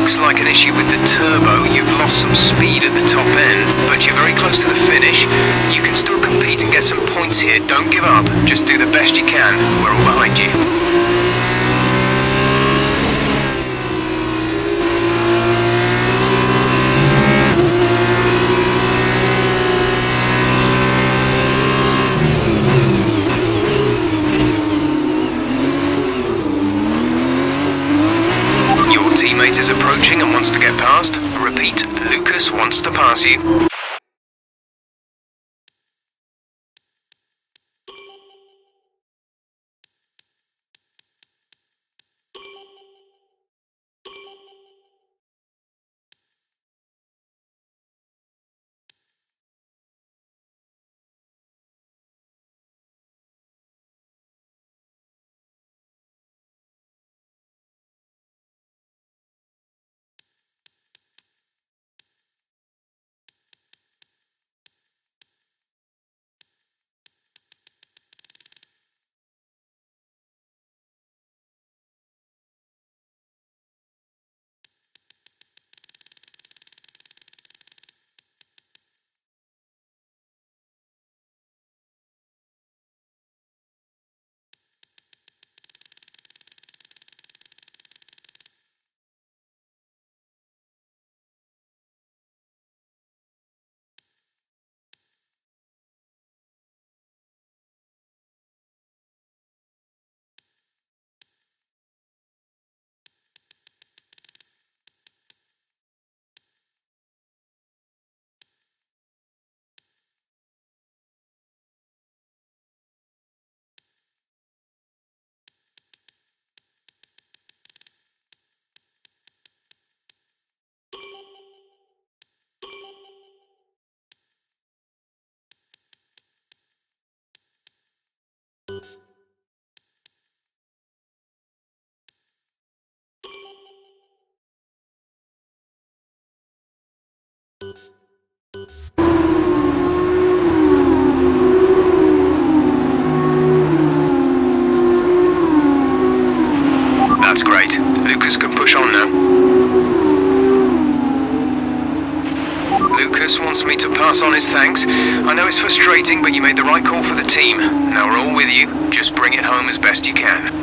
Looks like an issue with the turbo. You've lost some speed at the top end, but you're very close to the finish. You can still compete and get some points here. Don't give up. Just do the best you can. We're all behind you. Teammate is approaching and wants to get past. Repeat, Lucas wants to pass you. That's great. Lucas can push on now. Lucas wants me to pass on his thanks. I know it's frustrating, but you made the right call for the team. Now we're all with you. Just bring it home as best you can.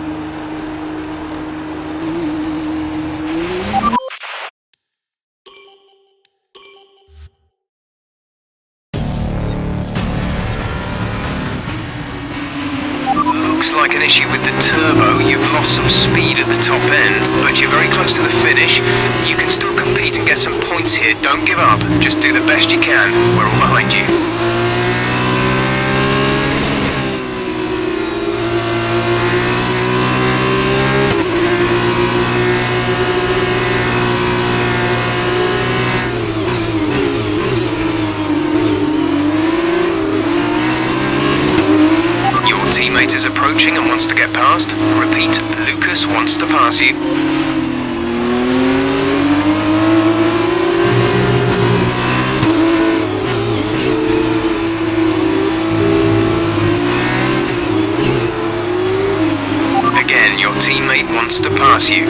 Looks like an issue with the turbo. You've lost some speed at the top end, but you're very close to the finish. You can still compete and get some points here. Don't give up. Just do the best you can. We're all behind you. Teammate is approaching and wants to get past. Repeat, Lucas wants to pass you. Again, your teammate wants to pass you.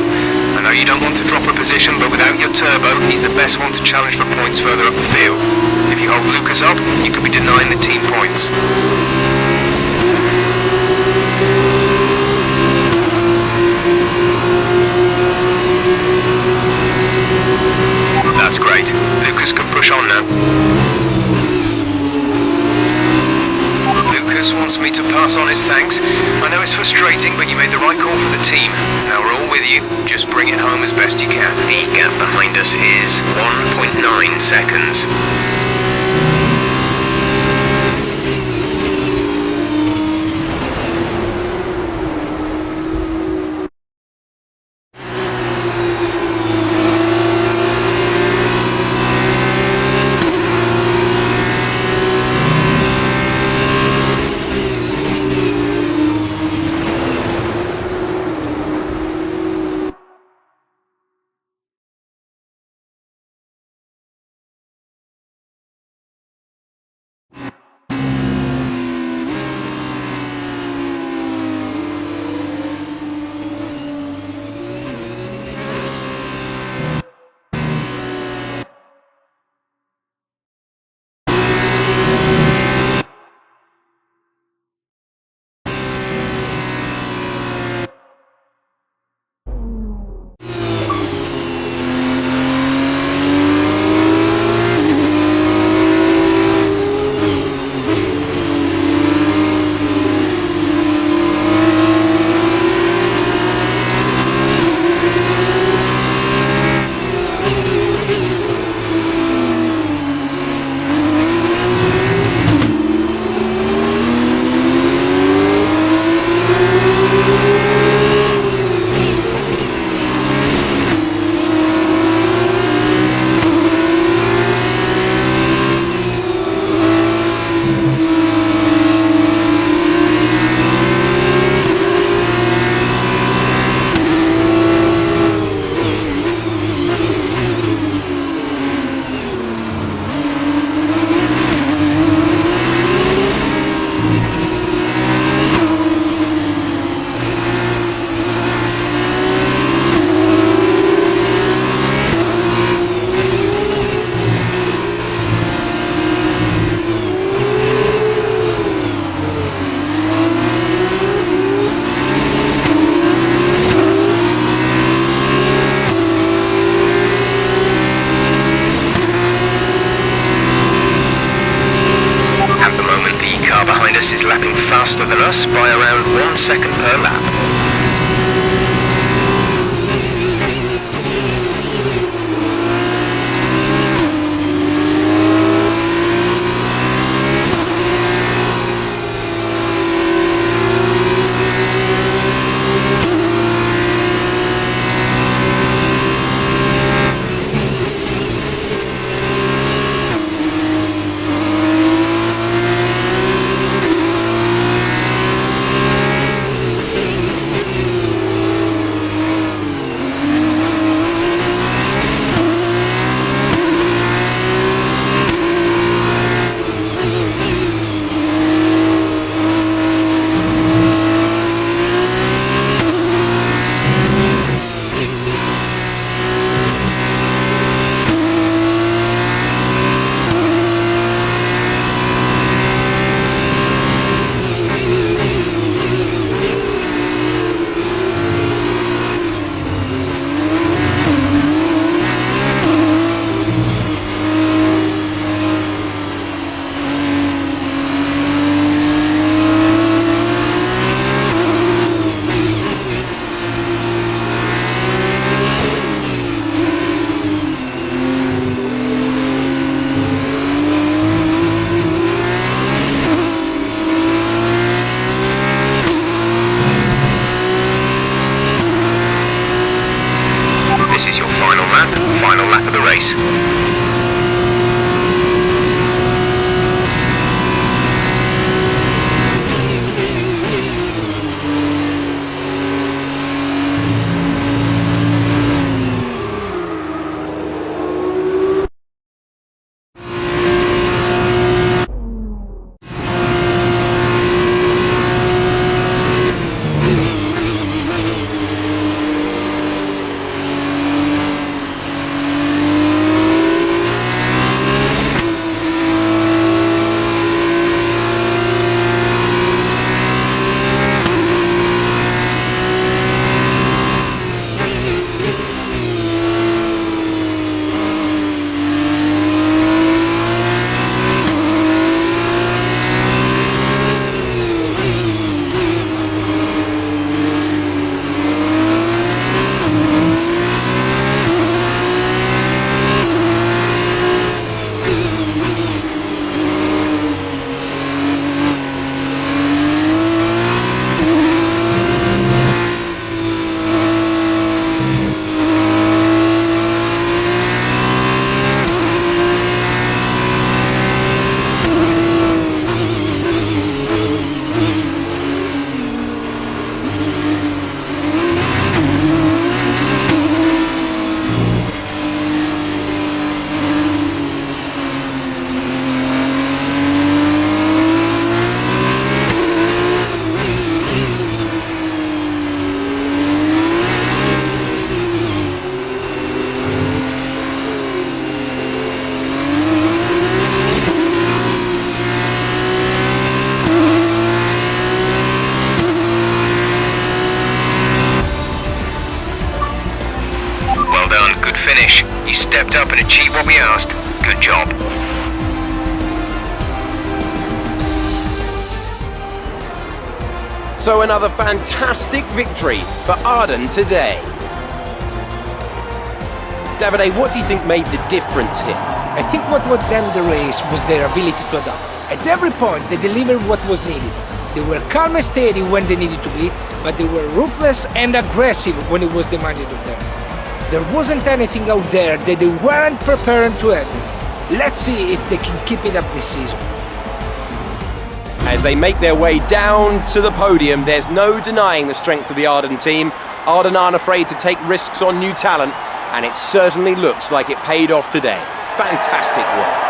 I know you don't want to drop a position, but without your turbo, he's the best one to challenge for points further up the field. If you hold Lucas up, you could be denying the team points. That's great. Lucas can push on now. Lucas wants me to pass on his thanks. I know it's frustrating, but you made the right call for the team. Now we're all with you. Just bring it home as best you can. The gap behind us is 1.9 seconds. faster than us by around 1 second per lap. This is your final lap of the race. Finish. You stepped up and achieved what we asked. Good job. So another fantastic victory for Arden today. Davide, what do you think made the difference here? I think what won them the race was their ability to adapt. At every point, they delivered what was needed. They were calm and steady when they needed to be, but they were ruthless and aggressive when it was demanded of them. There wasn't anything out there that they weren't prepared to handle. Let's see if they can keep it up this season. As they make their way down to the podium, there's no denying the strength of the Arden team. Arden aren't afraid to take risks on new talent, and it certainly looks like it paid off today. Fantastic work.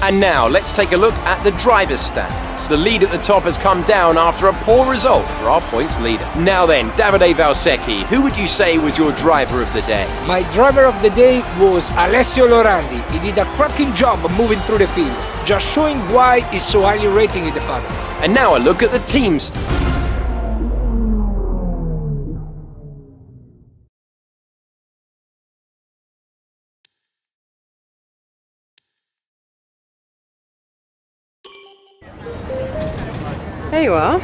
And now, let's take a look at the driver's standings. The lead at the top has come down after a poor result for our points leader. Now then, Davide Valsecchi, who would you say was your driver of the day? My driver of the day was Alessio Lorandi. He did a cracking job moving through the field, just showing why he's so highly rated in the paddock. And now a look at the teams. There you are.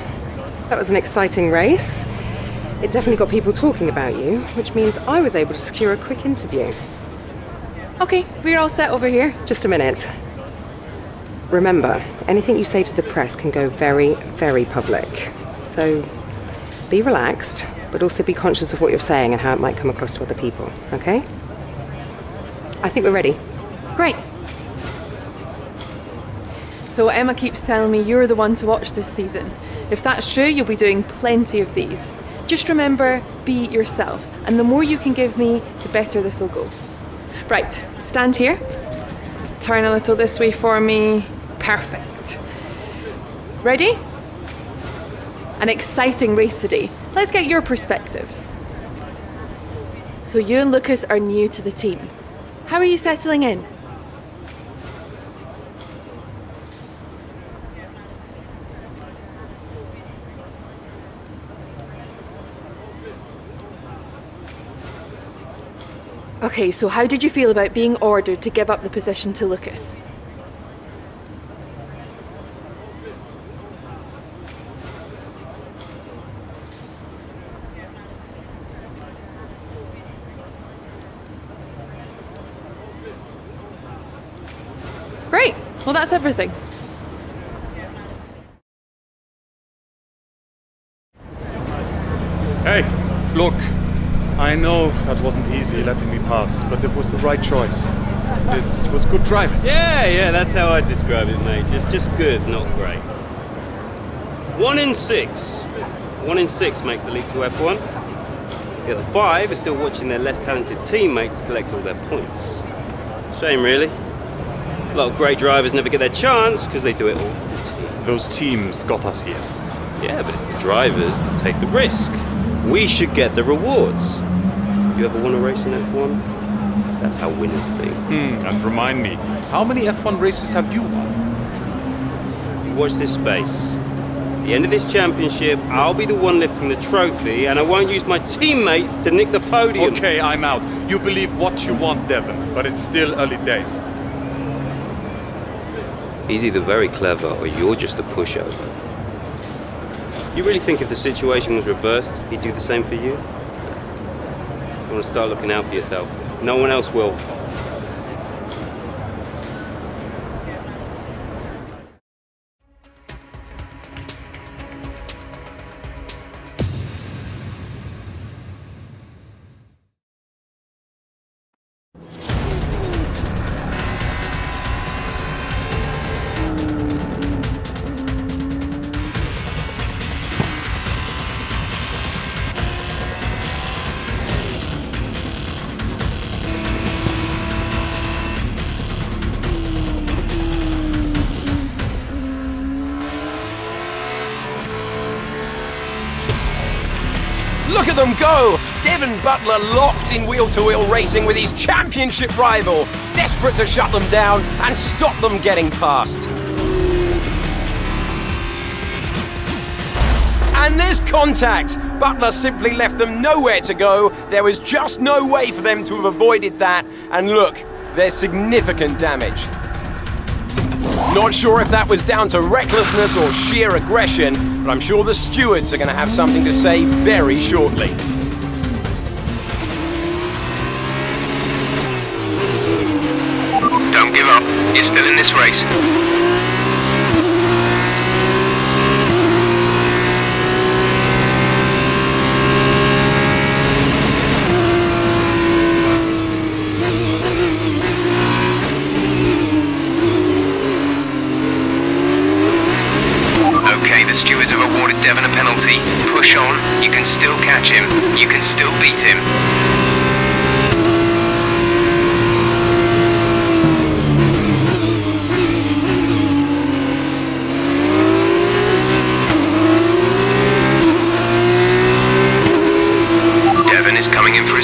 That was an exciting race. It definitely got people talking about you, which means I was able to secure a quick interview. Okay, we're all set over here. Just a minute. Remember, anything you say to the press can go very, very public. So be relaxed, but also be conscious of what you're saying and how it might come across to other people, okay? I think we're ready. Great. So Emma keeps telling me you're the one to watch this season. If that's true, you'll be doing plenty of these. Just remember, be yourself. And the more you can give me, the better this will go. Right, stand here. Turn a little this way for me. Perfect. Ready? An exciting race today. Let's get your perspective. So you and Lucas are new to the team. How are you settling in? Okay, so how did you feel about being ordered to give up the position to Lucas? Great, well that's everything. Hey, look. I know that wasn't easy letting me pass, but it was the right choice. It was good driving. Yeah, that's how I describe it, mate. Just good, not great. 1 in 6. 1 in 6 makes the leap to F1. The other 5 are still watching their less talented teammates collect all their points. Shame, really. A lot of great drivers never get their chance because they do it all for the team. Those teams got us here. Yeah, but it's the drivers that take the risk. We should get the rewards. You ever won a race in F1? That's how winners think. And remind me, how many F1 races have you won? Watch this space. At the end of this championship, I'll be the one lifting the trophy, and I won't use my teammates to nick the podium. Okay, I'm out. You believe what you want, Devon, but it's still early days. He's either very clever or you're just a pushover. You really think if the situation was reversed, he'd do the same for you? You want to start looking out for yourself. No one else will. Look at them go! Devon Butler locked in wheel-to-wheel racing with his championship rival, desperate to shut them down and stop them getting past. And there's contact! Butler simply left them nowhere to go. There was just no way for them to have avoided that. And look, there's significant damage. Not sure if that was down to recklessness or sheer aggression, but I'm sure the stewards are going to have something to say very shortly. Don't give up. You're still in this race. Okay, the stewards have awarded Devon a penalty. Push on. You can still catch him. You can still beat him.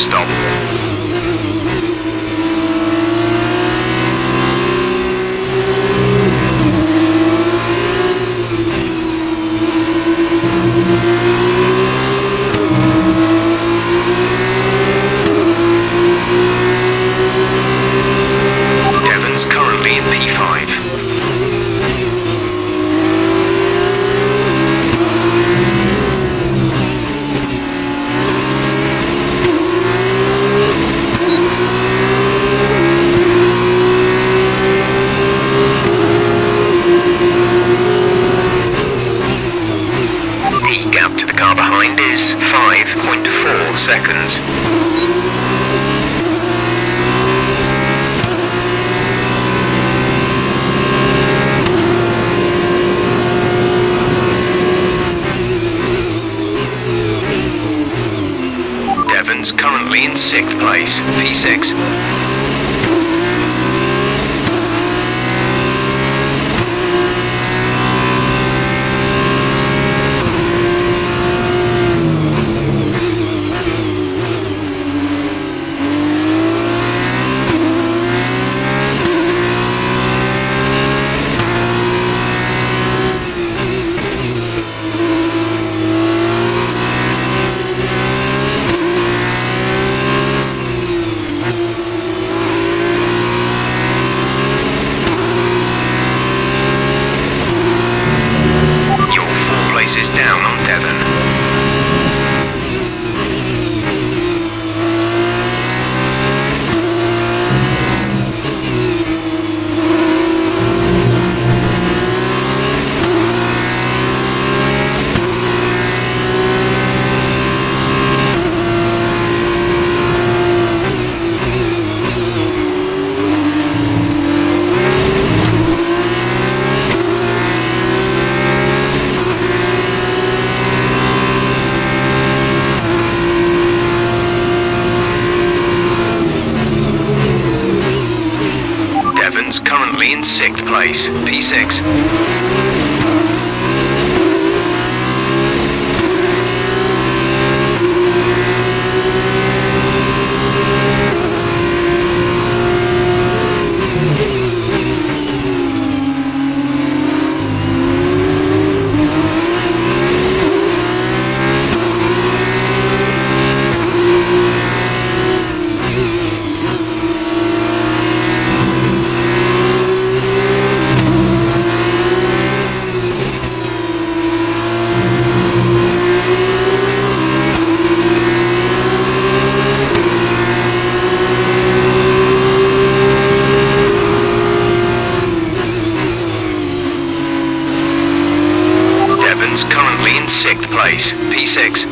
stop. Devon's currently in P5. The gap to the car behind is 5.4 seconds. Devon's currently in 6th place, P6. You're 4 places down on Devon. Devon's currently in 6th place, P6. Devon's currently in 6th place, P6.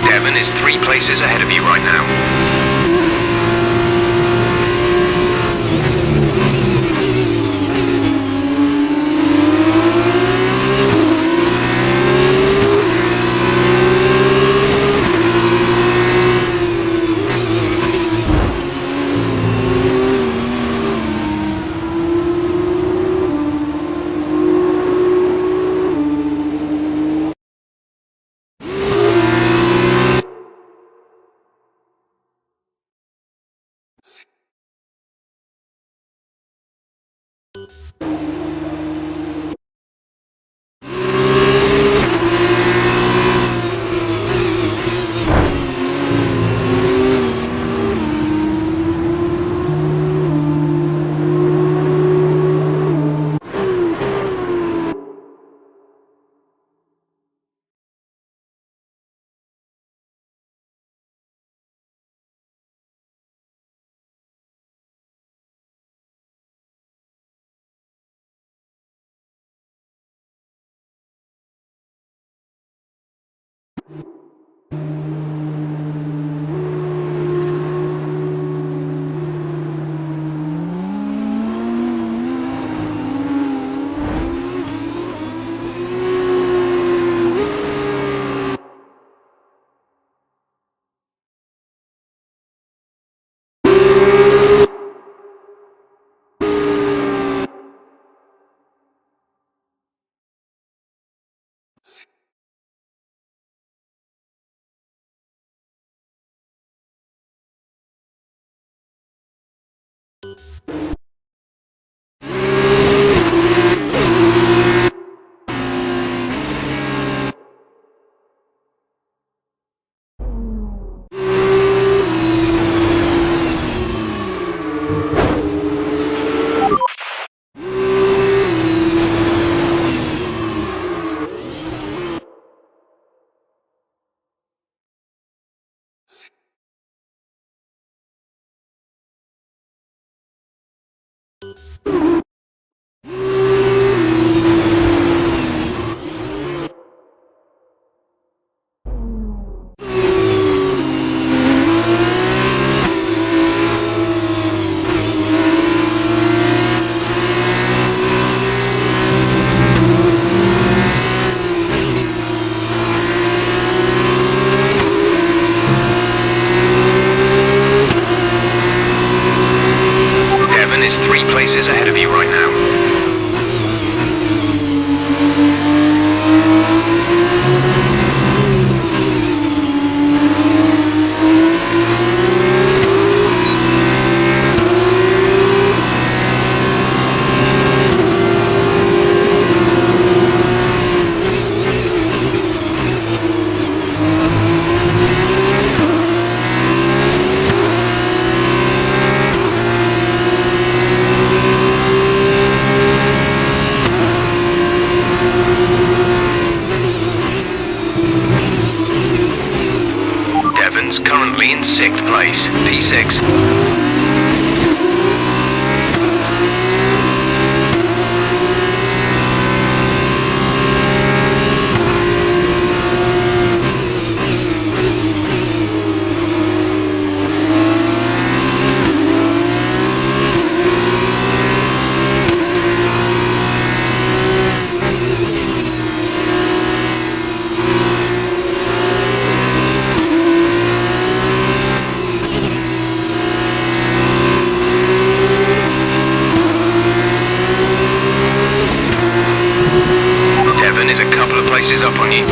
Devon is 3 places ahead of you right now. Devon is 3 places ahead of you right now. Devon's currently in 6th place, P6. Devon is a couple of places up on you.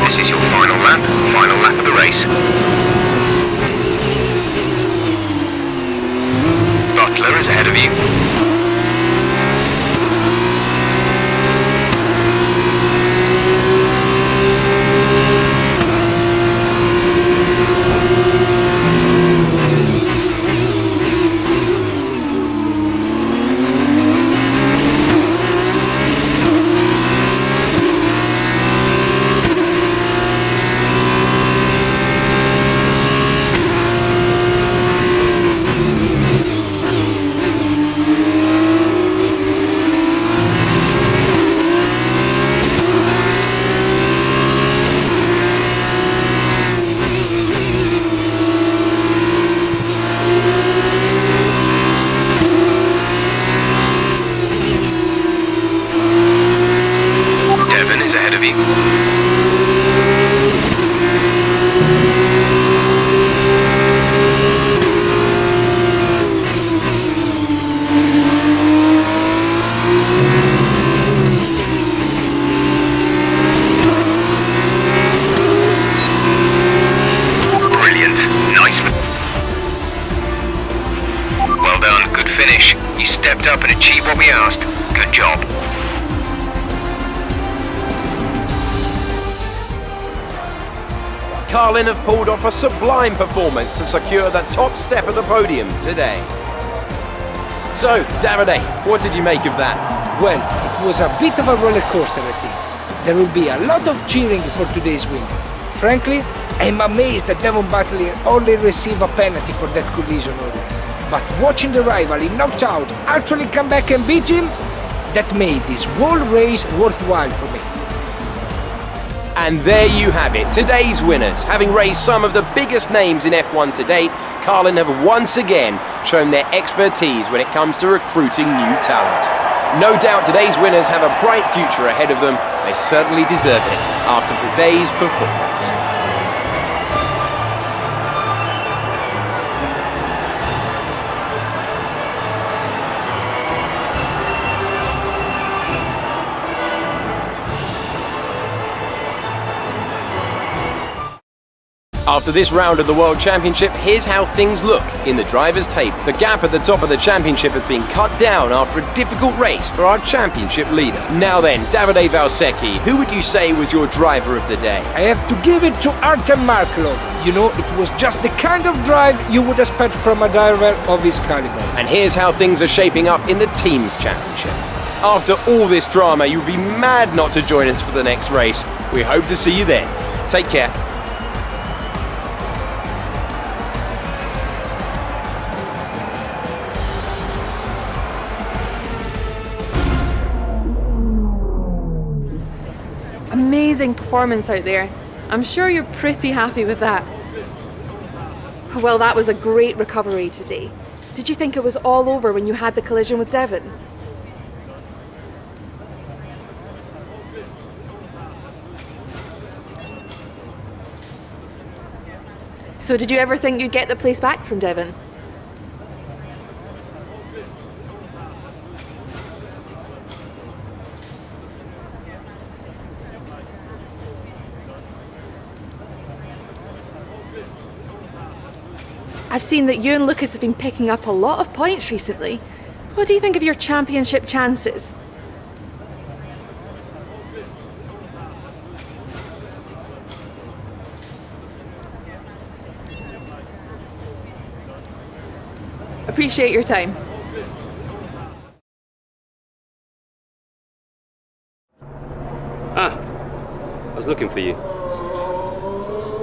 This is your final lap of the race. Butler is ahead of you. Devon is ahead of you. Brilliant. Nice. Well done. Good finish. You stepped up and achieved what we asked. Good job. Carlin have pulled off a sublime performance to secure the top step of the podium today. So, Davide, what did you make of that? Well, it was a bit of a roller coaster, I think. There will be a lot of cheering for today's win. Frankly, I'm amazed that Devon Butler only received a penalty for that collision only. But watching the rival he knocked out actually come back and beat him, that made this whole race worthwhile for me. And there you have it, today's winners. Having raised some of the biggest names in F1 to date, Carlin have once again shown their expertise when it comes to recruiting new talent. No doubt today's winners have a bright future ahead of them. They certainly deserve it after today's performance. After this round of the World Championship, here's how things look in the driver's tape. The gap at the top of the championship has been cut down after a difficult race for our championship leader. Now then, Davide Valsecchi, who would you say was your driver of the day? I have to give it to Artem Markelov. You know, it was just the kind of drive you would expect from a driver of his caliber. And here's how things are shaping up in the team's championship. After all this drama, you'd be mad not to join us for the next race. We hope to see you then. Take care. Amazing performance out there. I'm sure you're pretty happy with that. Well, that was a great recovery today. Did you think it was all over when you had the collision with Devon? So did you ever think you'd get the place back from Devon? I've seen that you and Lucas have been picking up a lot of points recently. What do you think of your championship chances? Appreciate your time. I was looking for you.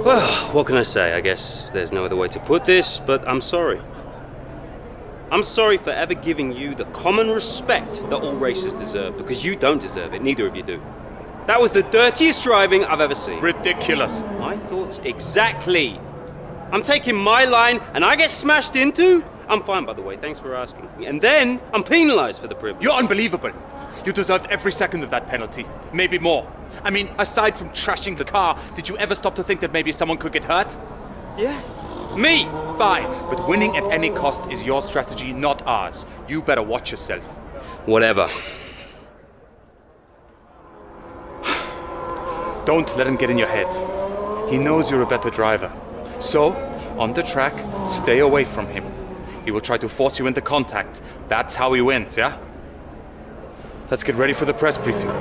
Well, what can I say? I guess there's no other way to put this, but I'm sorry. I'm sorry for ever giving you the common respect that all racers deserve, because you don't deserve it, neither of you do. That was the dirtiest driving I've ever seen. Ridiculous. My thoughts exactly. I'm taking my line and I get smashed into? I'm fine, by the way, thanks for asking. And then I'm penalized for the privilege. You're unbelievable. You deserved every second of that penalty, maybe more. I mean, aside from trashing the car, did you ever stop to think that maybe someone could get hurt? Yeah. Me! Fine, but winning at any cost is your strategy, not ours. You better watch yourself. Whatever. Don't let him get in your head. He knows you're a better driver. So, on the track, stay away from him. He will try to force you into contact. That's how he wins, yeah? Let's get ready for the press briefing.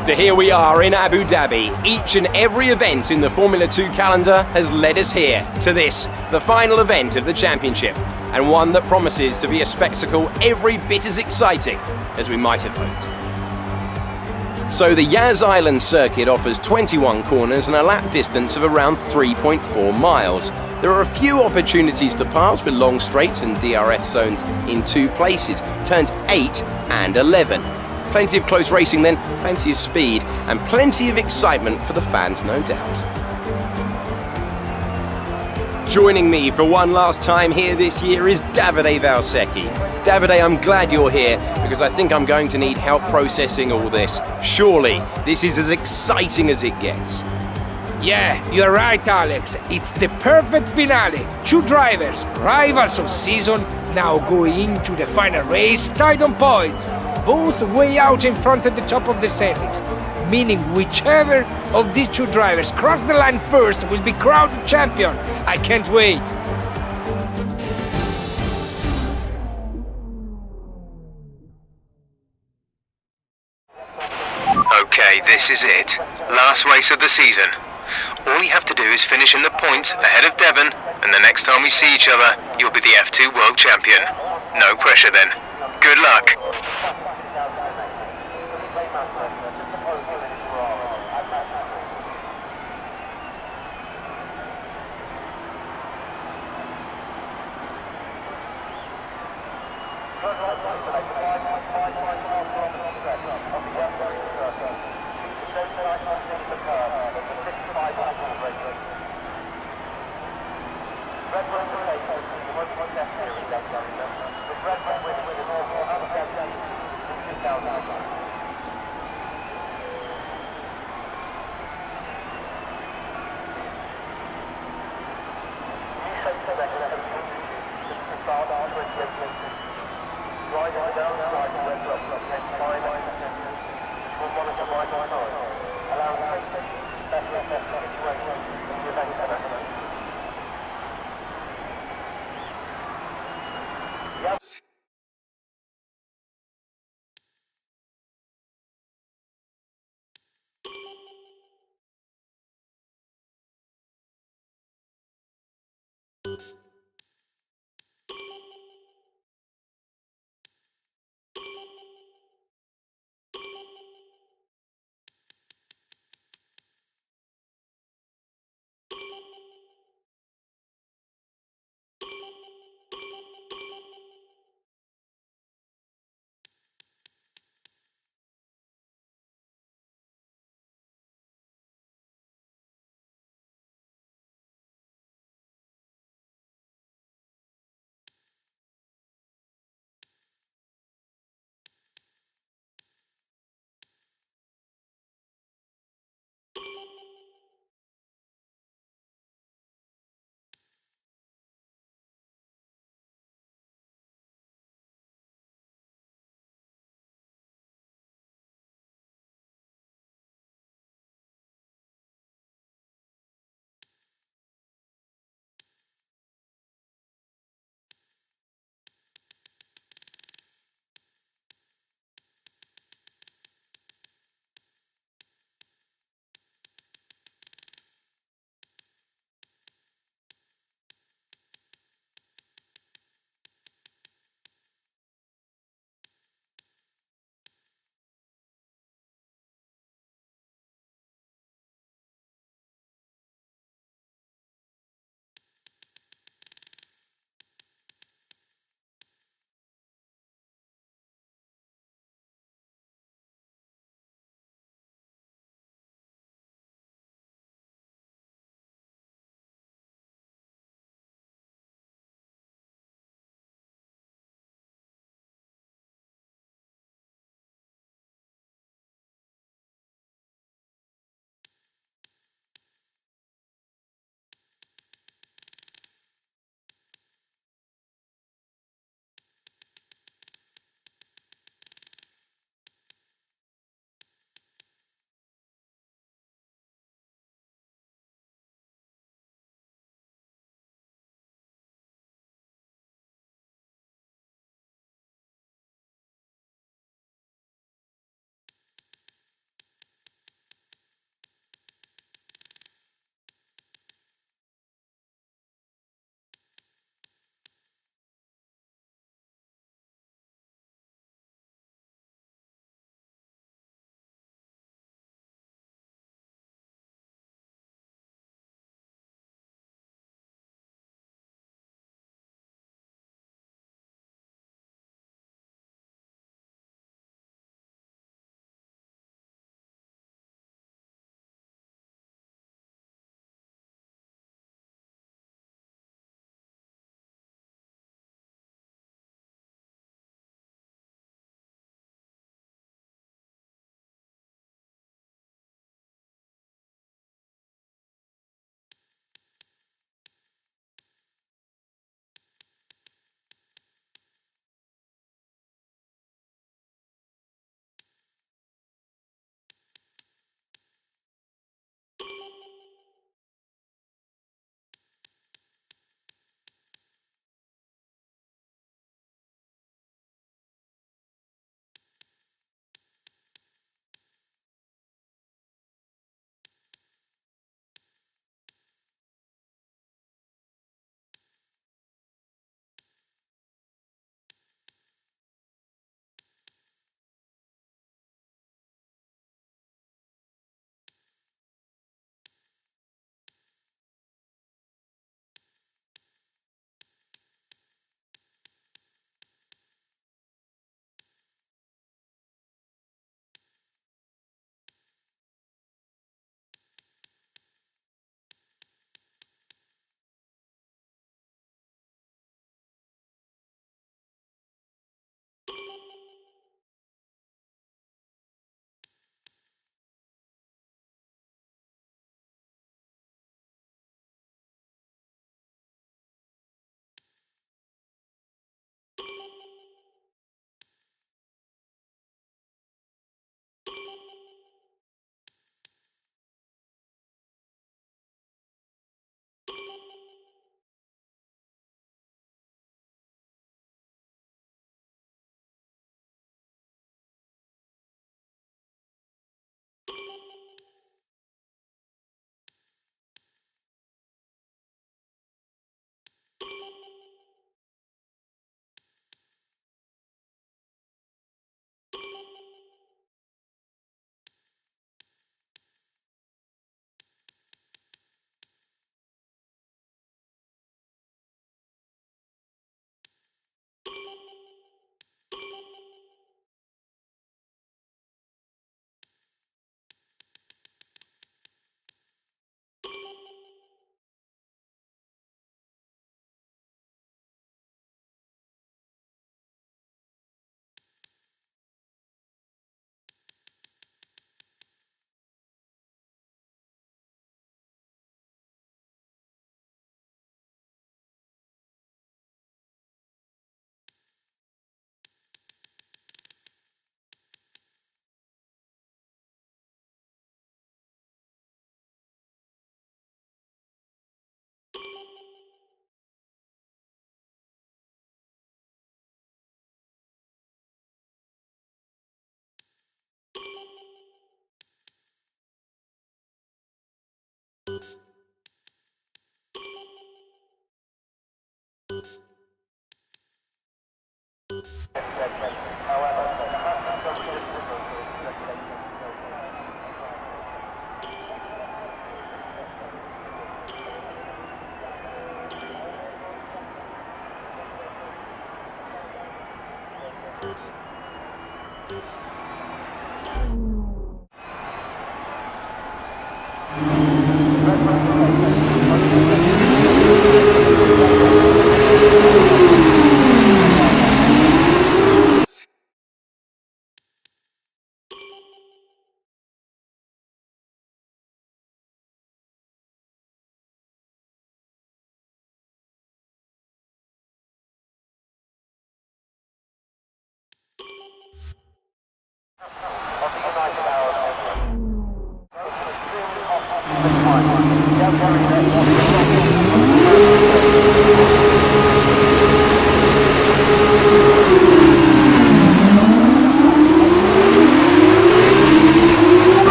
So here we are in Abu Dhabi. Each and every event in the Formula 2 calendar has led us here to this, the final event of the championship, and one that promises to be a spectacle every bit as exciting as we might have hoped. So the Yas Island circuit offers 21 corners and a lap distance of around 3.4 miles. There are a few opportunities to pass with long straights and DRS zones in 2 places, turns 8 and 11. Plenty of close racing then, plenty of speed, and plenty of excitement for the fans, no doubt. Joining me for one last time here this year is Davide Valsecchi. Davide, I'm glad you're here because I think I'm going to need help processing all this. Surely, this is as exciting as it gets. Yeah, you're right, Alex. It's the perfect finale. 2 drivers, rivals of season, now going into the final race tied on points, both way out in front at the top of the standings, meaning whichever of these 2 drivers cross the line first will be crowned champion. I can't wait. Okay, this is it. Last race of the season. All you have to do is finish in the points ahead of Devon, and the next time we see each other, you'll be the F2 World Champion. No pressure then. Good luck.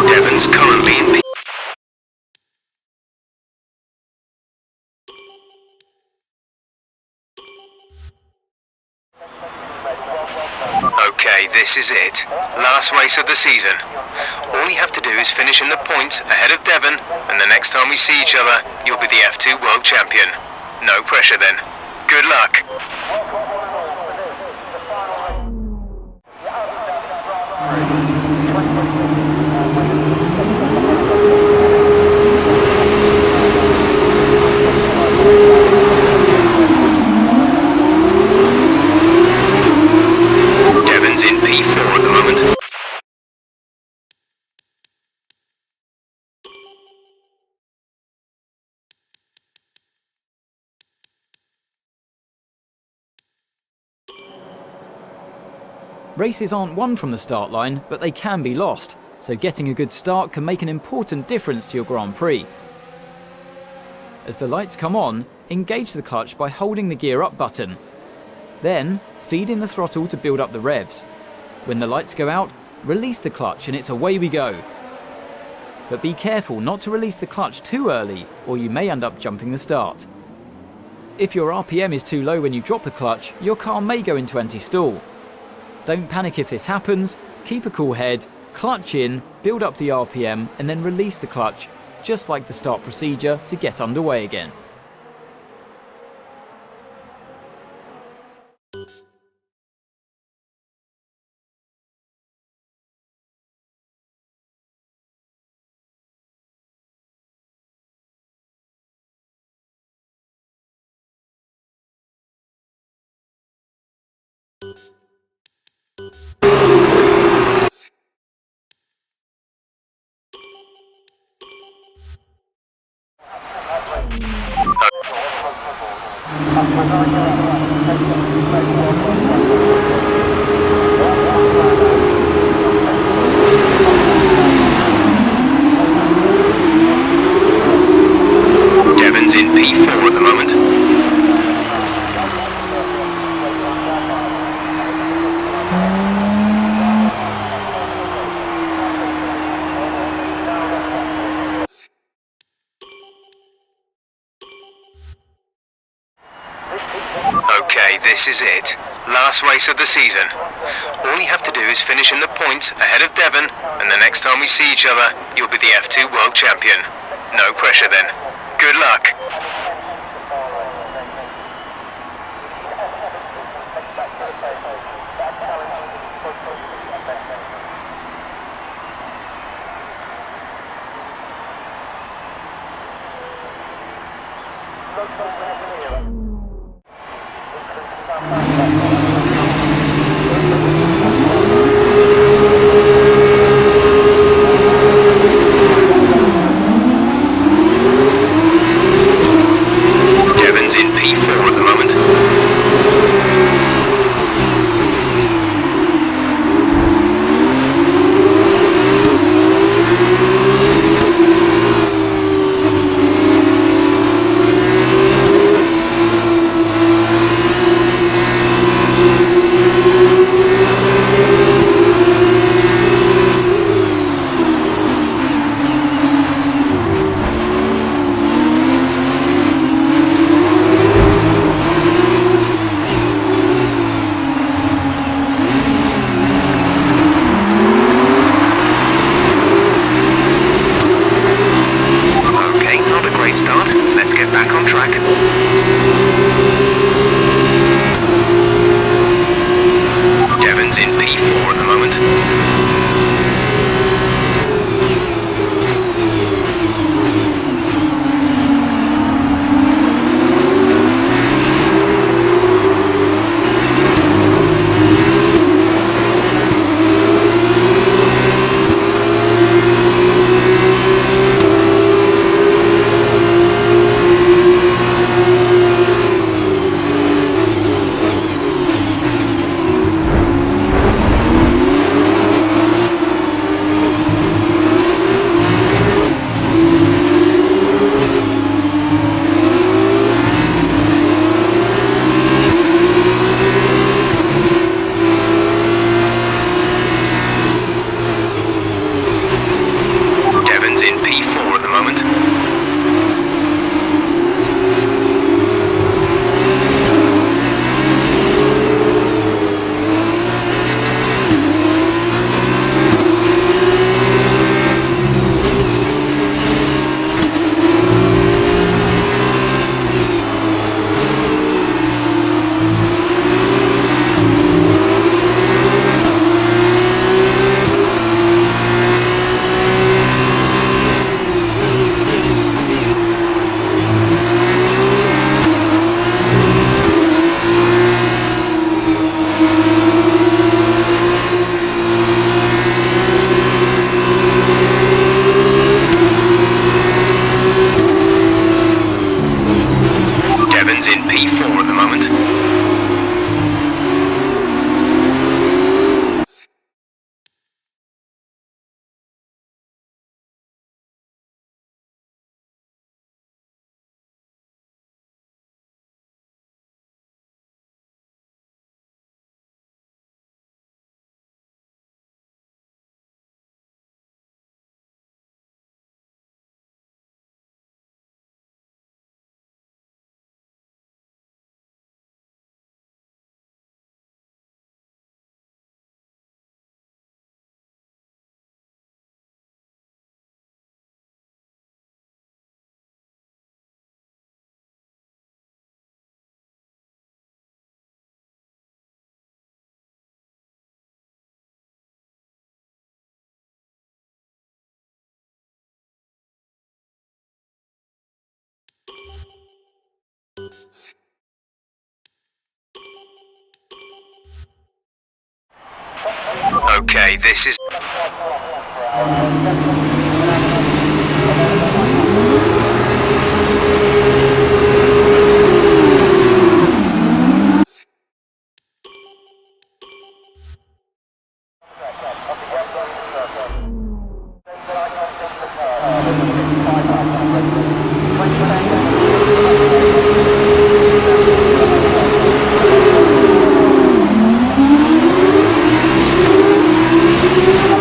Devon's currently in P. Okay, this is it. Last race of the season. All you have to do is finish in the points ahead of Devon, and the next time we see each other, you'll be the F2 World Champion. No pressure then. Good luck. Devon's in P4 at the moment. Races aren't won from the start line, but they can be lost, so getting a good start can make an important difference to your Grand Prix. As the lights come on, engage the clutch by holding the gear up button. Then, feed in the throttle to build up the revs. When the lights go out, release the clutch and it's away we go. But be careful not to release the clutch too early, or you may end up jumping the start. If your RPM is too low when you drop the clutch, your car may go into anti-stall. Don't panic if this happens, keep a cool head, clutch in, build up the RPM and then release the clutch, just like the start procedure to get underway again. Devon's in P4 at the moment. Okay, this is it. Last race of the season. All you have to do is finish in the points ahead of Devon, and the next time we see each other, you'll be the F2 World Champion. No pressure then. Good luck. Okay, this is...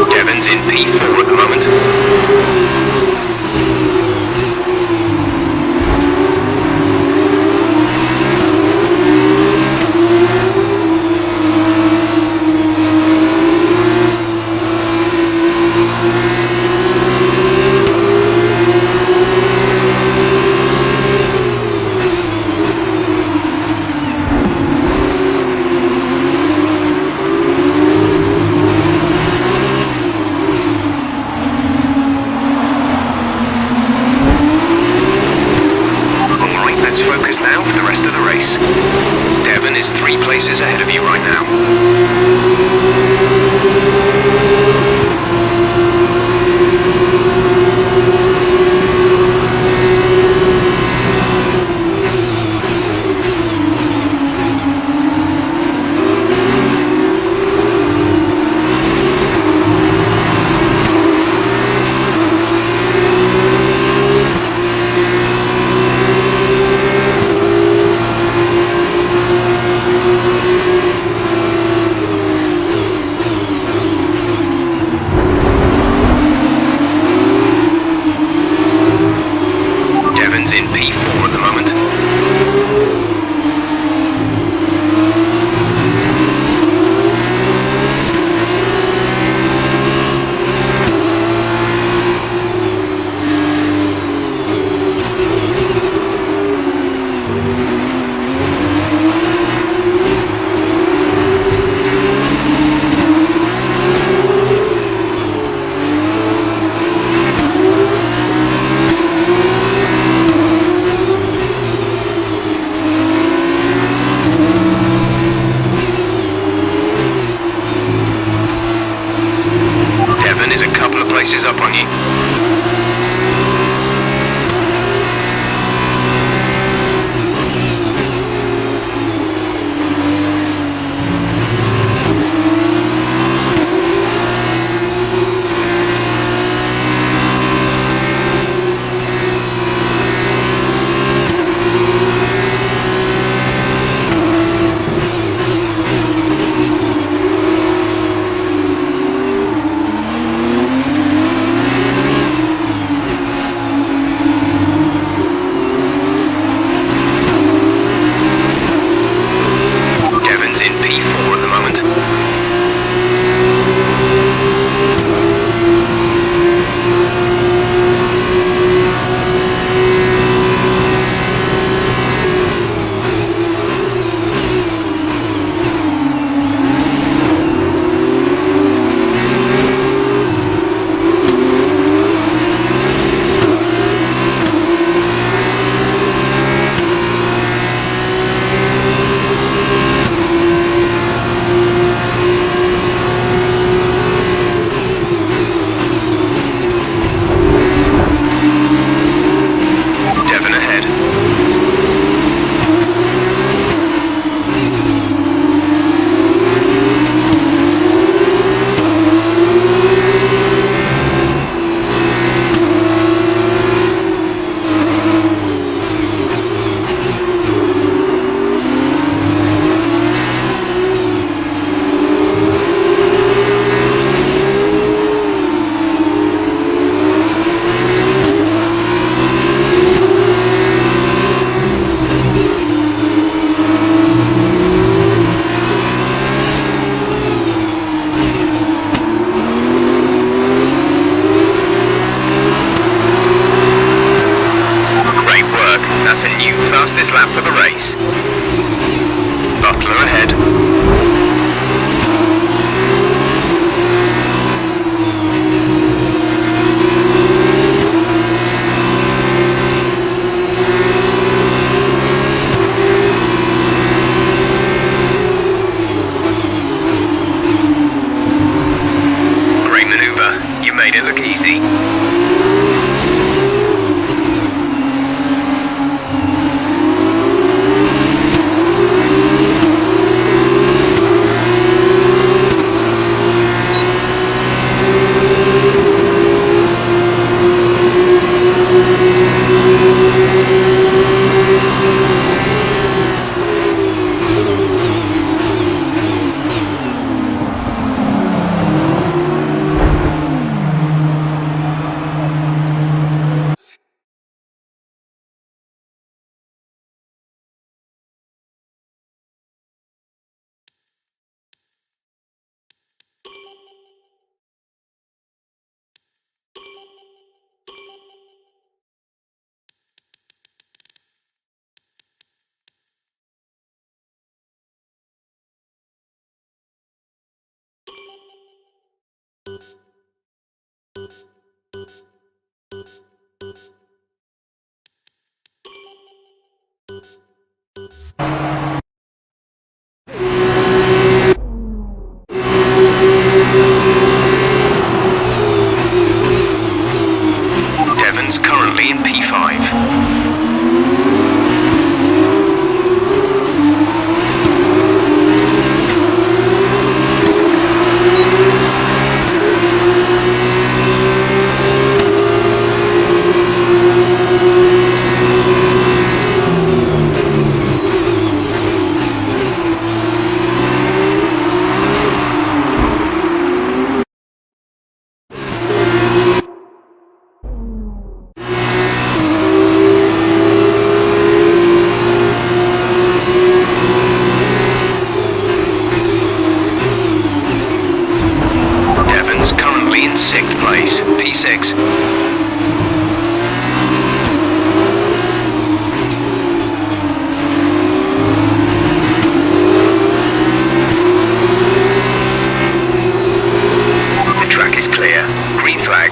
Devon's in P4 at the moment. Alright, let's focus now for the rest of the race. Devon is 3 places ahead of you right now. Devon's in P4 at the moment. Devon is a couple of places up on you. Devon's in P4 at the moment. Devon ahead. Great work. That's a new fastest lap for the race. Butler ahead. it look easy. Devon's currently in P5. Devon's currently in 6th place, P6. The track is clear. Green flag.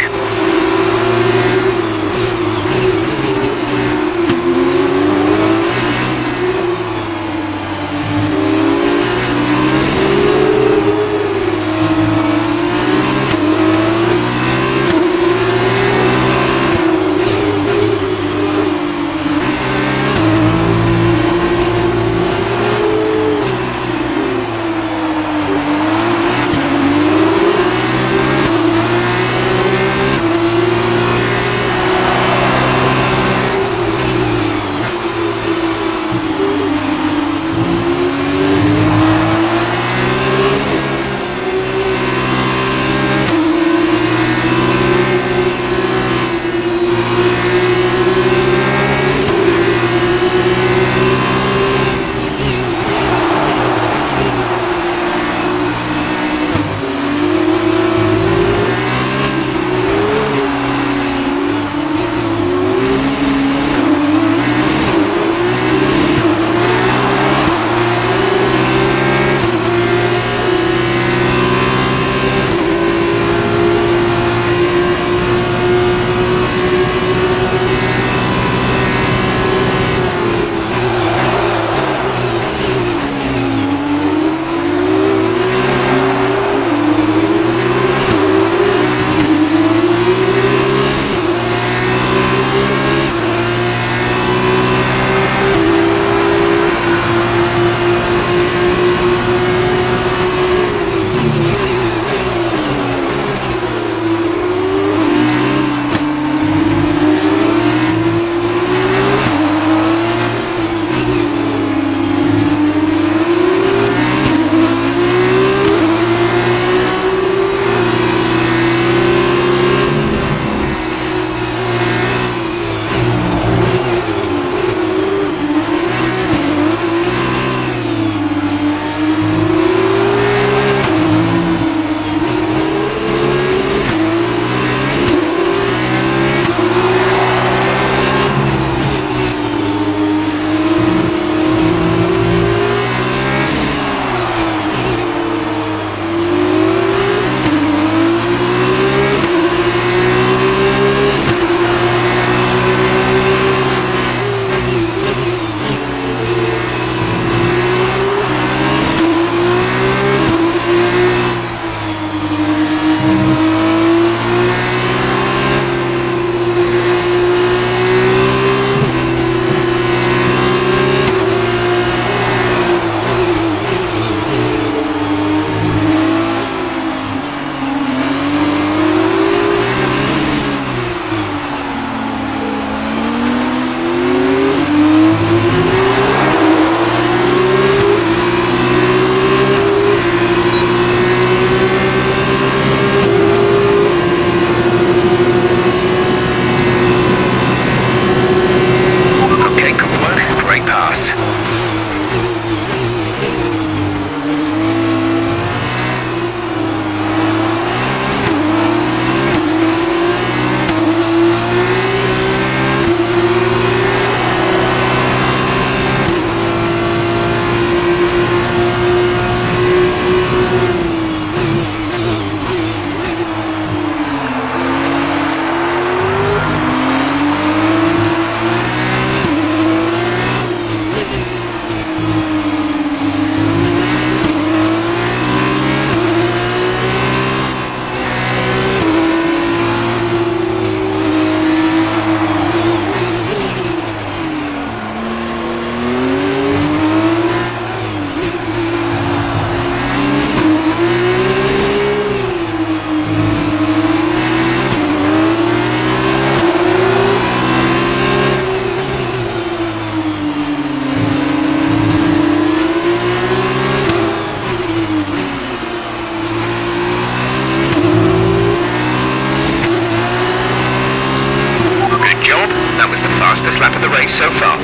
fastest lap of the race so far.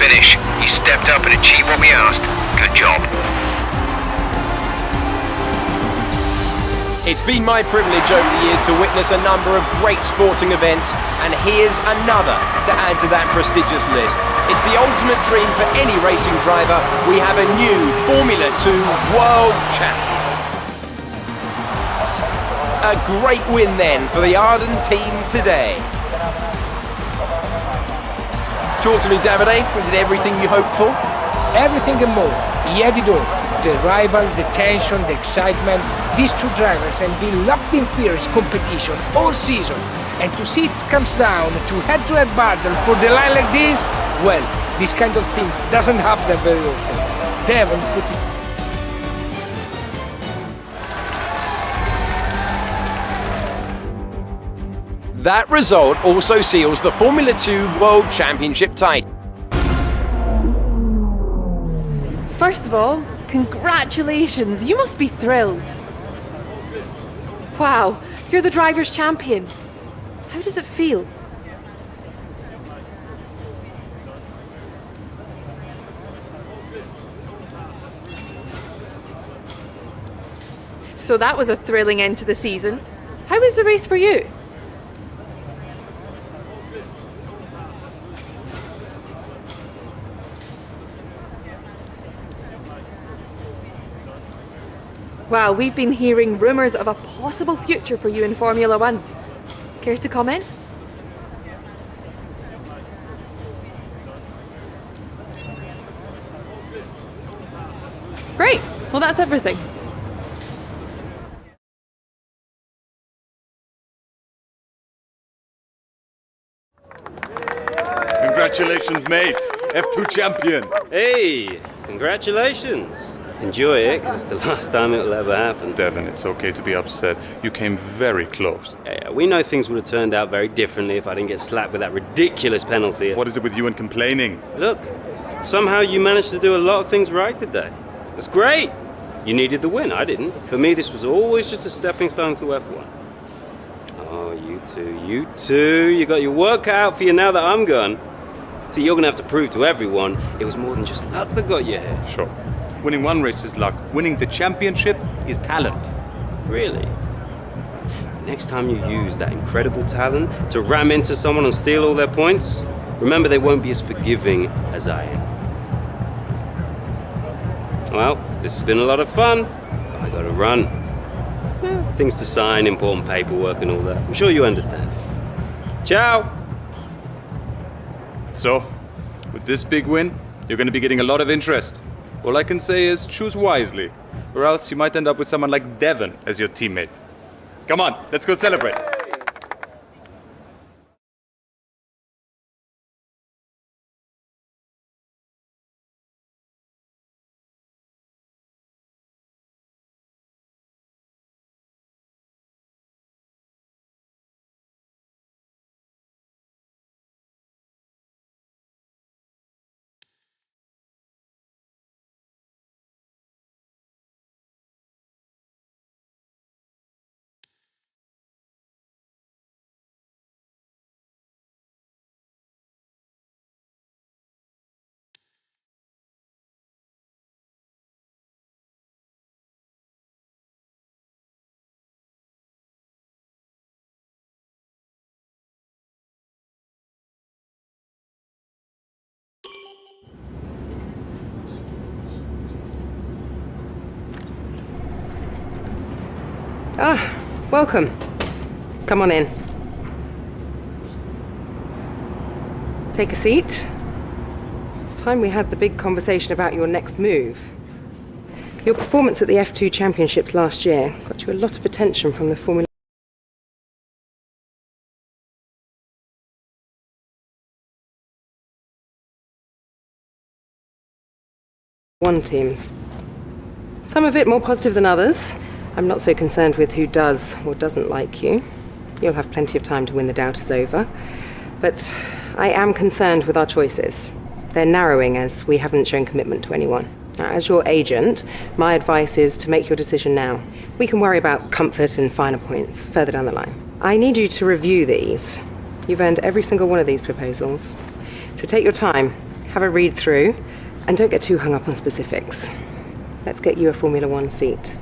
Finish. You stepped up and achieved what we asked. Good job. It's been my privilege over the years to witness a number of great sporting events, and here's another to add to that prestigious list. It's the ultimate dream for any racing driver. We have a new Formula 2 World Champion. A great win then for the Arden team today. Talk to me, Davide. Was it everything you hoped for? Everything and more. He had it all. The rival, the tension, the excitement. These two drivers have been locked in fierce competition all season. And to see it comes down to head-to-head battle for the line like this, well, this kind of things doesn't happen very often. Devon put it. That result also seals the Formula 2 World Championship title. First of all, congratulations! You must be thrilled. Wow, you're the driver's champion. How does it feel? So that was a thrilling end to the season. How was the race for you? Wow, we've been hearing rumours of a possible future for you in Formula One. Care to comment? Great, well that's everything. Congratulations, mate. F2 champion. Hey, congratulations. Enjoy it, because it's the last time it will ever happen. Devon, it's okay to be upset. You came very close. Yeah, we know things would have turned out very differently if I didn't get slapped with that ridiculous penalty. What is it with you and complaining? Look, somehow you managed to do a lot of things right today. That's great. You needed the win, I didn't. For me, this was always just a stepping stone to F1. Oh, you two. You got your work cut out for you now that I'm gone. See, you're going to have to prove to everyone it was more than just luck that got you here. Sure. Winning one race is luck. Winning the championship is talent. Really? Next time you use that incredible talent to ram into someone and steal all their points, remember they won't be as forgiving as I am. Well, this has been a lot of fun, but I gotta run. Things to sign, important paperwork and all that. I'm sure you understand. Ciao! So, with this big win, you're going to be getting a lot of interest. All I can say is choose wisely, or else you might end up with someone like Devon as your teammate. Come on, let's go celebrate. Ah, welcome. Come on in. Take a seat. It's time we had the big conversation about your next move. Your performance at the F2 Championships last year got you a lot of attention from the Formula One teams. Some of it more positive than others. I'm not so concerned with who does or doesn't like you. You'll have plenty of time to win the doubters over. But I am concerned with our choices. They're narrowing as we haven't shown commitment to anyone. Now, as your agent, my advice is to make your decision now. We can worry about comfort and finer points further down the line. I need you to review these. You've earned every single one of these proposals. So take your time, have a read through, and don't get too hung up on specifics. Let's get you a Formula One seat.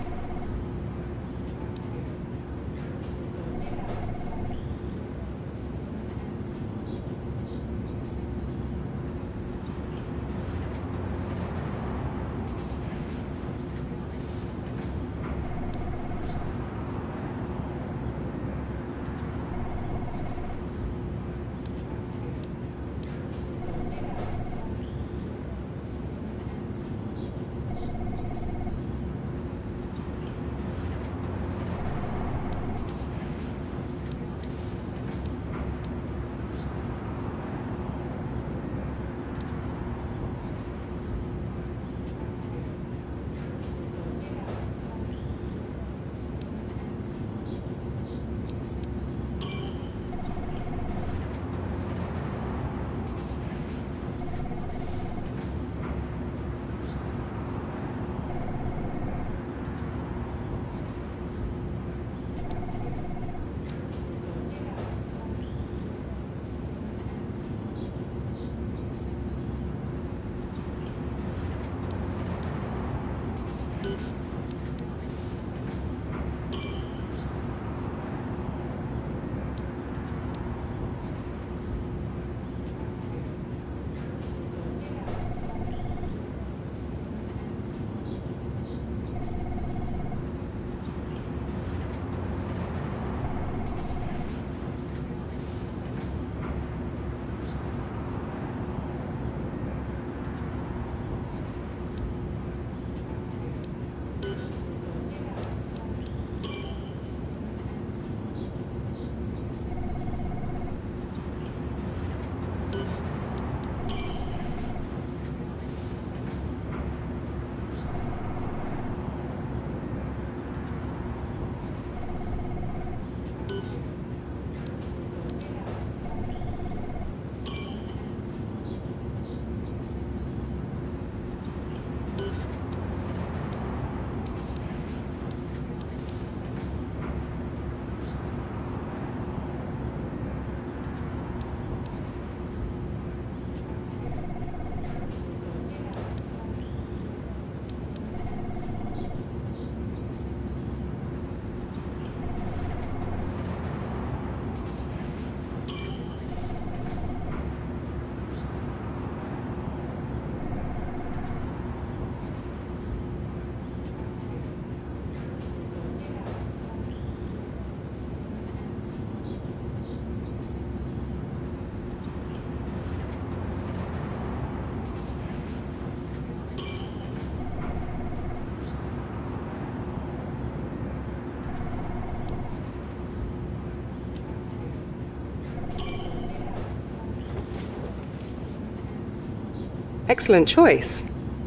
Excellent choice.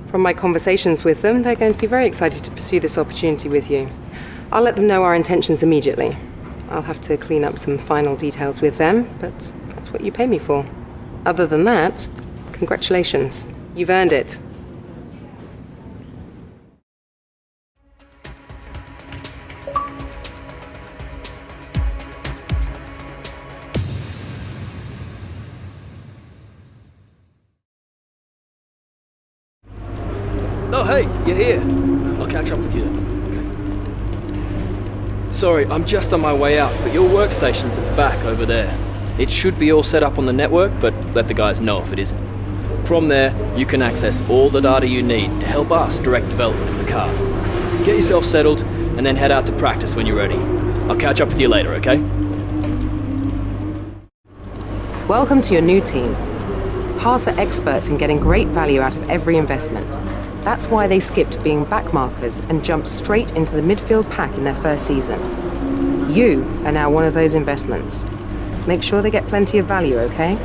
From my conversations with them, they're going to be very excited to pursue this opportunity with you. I'll let them know our intentions immediately. I'll have to clean up some final details with them, but that's what you pay me for. Other than that, congratulations. You've earned it. Oh, hey, you're here. I'll catch up with you. Sorry, I'm just on my way out, but your workstation's at the back over there. It should be all set up on the network, but let the guys know if it isn't. From there, you can access all the data you need to help us direct development of the car. Get yourself settled, and then head out to practice when you're ready. I'll catch up with you later, okay? Welcome to your new team. Haas are experts in getting great value out of every investment. That's why they skipped being backmarkers and jumped straight into the midfield pack in their first season. You are now one of those investments. Make sure they get plenty of value, okay?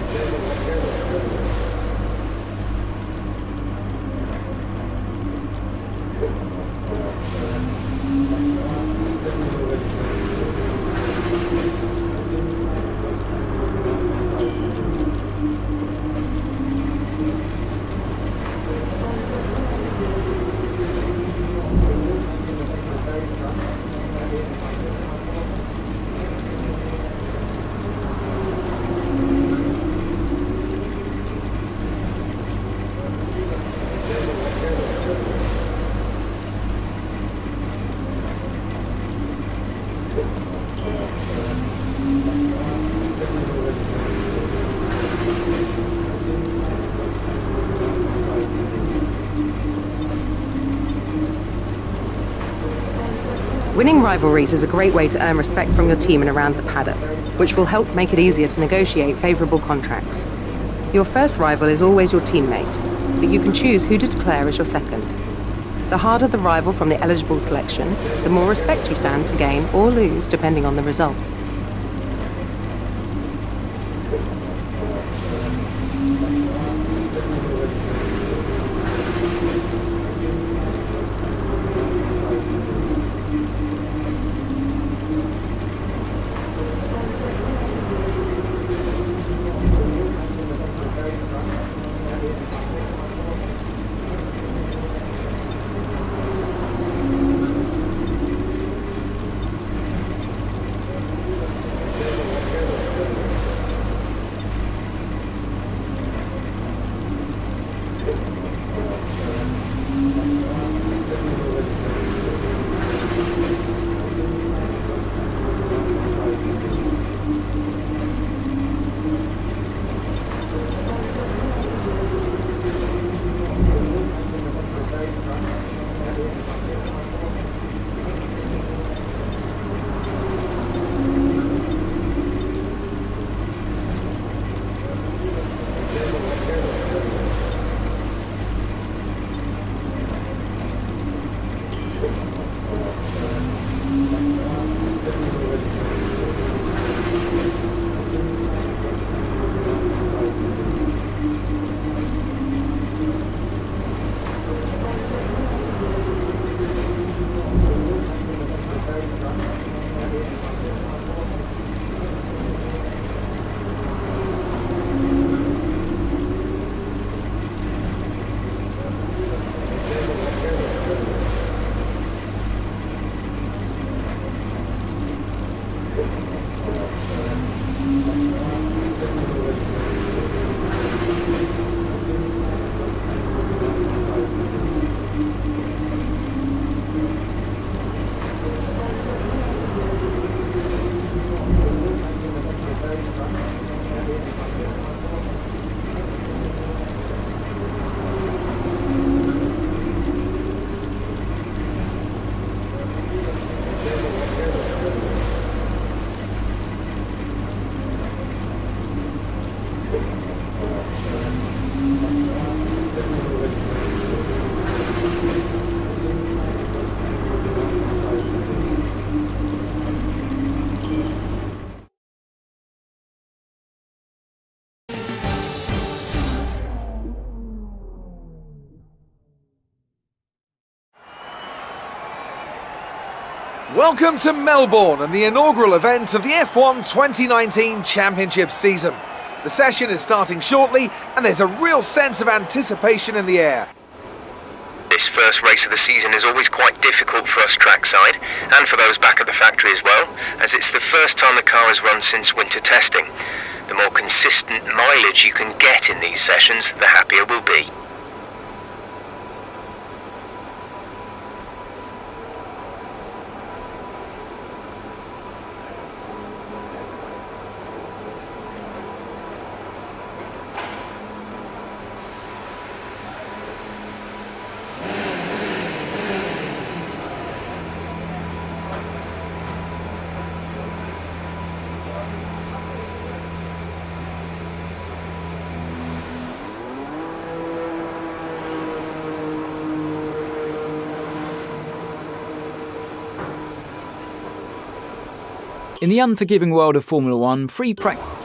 Winning rivalries is a great way to earn respect from your team and around the paddock, which will help make it easier to negotiate favourable contracts. Your first rival is always your teammate, but you can choose who to declare as your second. The harder the rival from the eligible selection, the more respect you stand to gain or lose depending on the result. Welcome to Melbourne and the inaugural event of the F1 2019 Championship season. The session is starting shortly and there's a real sense of anticipation in the air. This first race of the season is always quite difficult for us trackside, and for those back at the factory as well, as it's the first time the car has run since winter testing. The more consistent mileage you can get in these sessions, the happier we'll be. In the unforgiving world of Formula One, free practice.